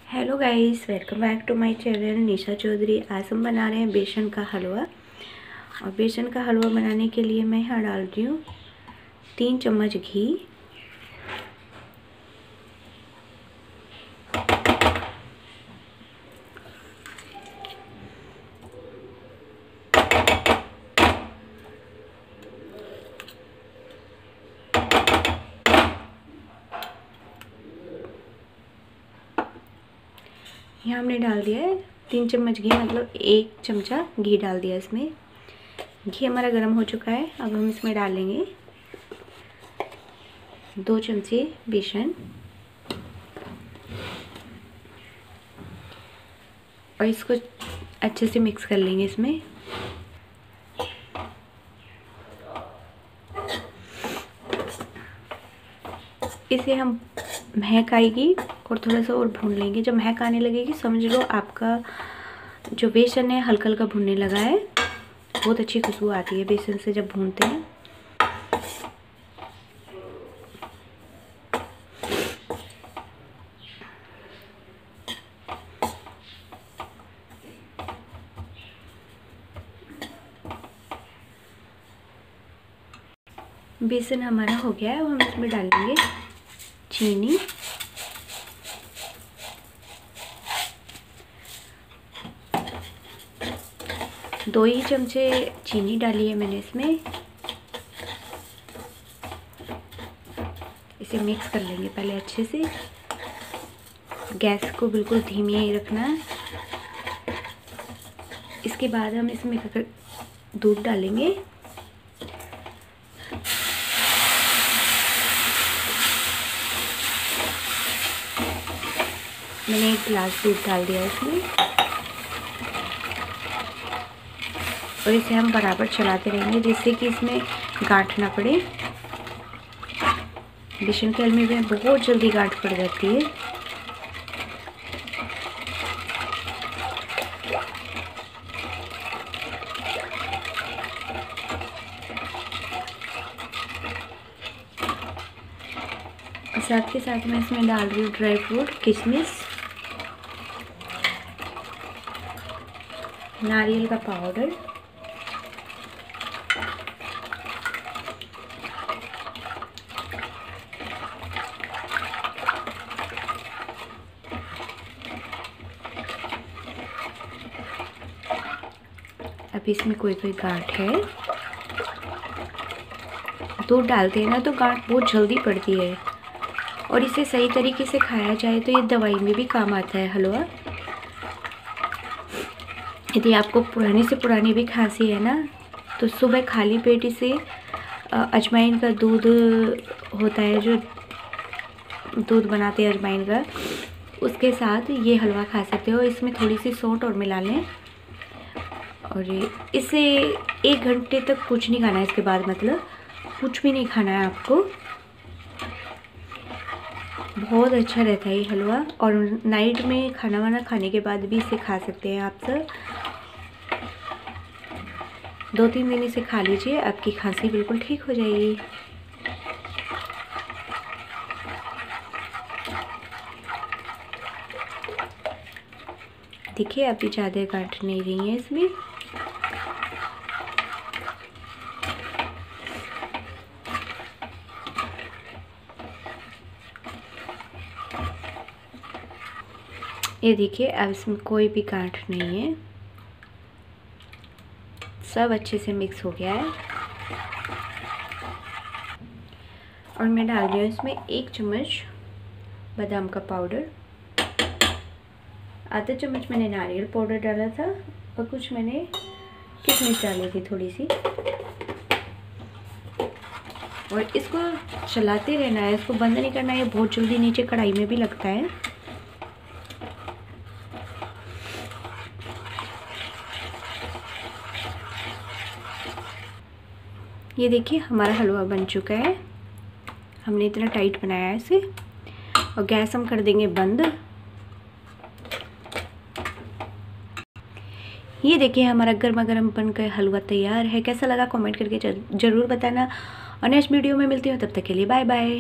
Hello guys, welcome back to my channel Nisha Chaudhary. आज हम बना रहे हैं बेसन का हलवा। और बेसन का हलवा बनाने के लिए मैं यहाँ डाल रही हूँ 3 चम्मच घी। यहाँ हमने डाल दिया है 3 चम्मच घी, मतलब 1 चमचा घी डाल दिया इसमें। घी हमारा गर्म हो चुका है। अब हम इसमें डालेंगे 2 चमचे बेसन और इसको अच्छे से मिक्स कर लेंगे इसमें। इसे हम महक आएगी और थोड़ा सा और भून लेंगे। जब महक आने लगेगी समझ लो आपका जो बेसन है हल्का हल्का भुनने लगा है। बहुत अच्छी खुशबू आती है बेसन से जब भूनते हैं। बेसन हमारा हो गया है। अब हम इसमें डालेंगे चीनी। दो ही चमचे चीनी डाली है मैंने इसमें। इसे मिक्स कर लेंगे पहले अच्छे से। गैस को बिल्कुल धीमी ही रखना है। इसके बाद हम इसमें दूध डालेंगे। मैंने 1 गिलास दूध डाल दिया इसमें और इसे हम बराबर चलाते रहेंगे जिससे कि इसमें गांठ ना पड़े। बेसन के हलवे में बहुत जल्दी गांठ पड़ जाती है। और साथ के साथ मैं इसमें डाल रही हूँ ड्राई फ्रूट, किशमिश, नारियल का पाउडर, अभी इसमें कोई गांठ है। दूध डालते हैं ना तो गांठ बहुत जल्दी पड़ती है। और इसे सही तरीके से खाया जाए तो ये दवाई में भी काम आता है हलवा। यदि आपको पुरानी से पुरानी भी खांसी है ना तो सुबह खाली पेट इसे अजवाइन का दूध होता है, जो दूध बनाते हैं अजवाइन का, उसके साथ ये हलवा खा सकते हो। इसमें थोड़ी सी सौंठ और मिला लें और इसे 1 घंटे तक कुछ नहीं खाना है। इसके बाद मतलब कुछ भी नहीं खाना है आपको। बहुत अच्छा रहता है ये हलवा। और नाइट में खाना वाना खाने के बाद भी इसे खा सकते हैं आप सब। 2-3 दिन इसे खा लीजिए, आपकी खांसी बिल्कुल ठीक हो जाएगी। देखिए अभी ज़्यादा गांठ नहीं रही है इसमें। ये देखिए अब इसमें कोई भी गांठ नहीं है। सब अच्छे से मिक्स हो गया है। और मैं डाल रही हूँ इसमें 1 चम्मच बादाम का पाउडर, आधा चम्मच मैंने नारियल पाउडर डाला था और कुछ मैंने किशमिश डाली थी थोड़ी सी। और इसको चलाते रहना है, इसको बंद नहीं करना है। ये बहुत जल्दी नीचे कढ़ाई में भी लगता है। ये देखिए हमारा हलवा बन चुका है। हमने इतना टाइट बनाया है इसे। और गैस हम कर देंगे बंद। ये देखिए हमारा गर्मा गर्म बनकर हलवा तैयार है। कैसा लगा कमेंट करके ज़रूर बताना। और नेक्स्ट वीडियो में मिलती हूँ, तब तक के लिए बाय बाय।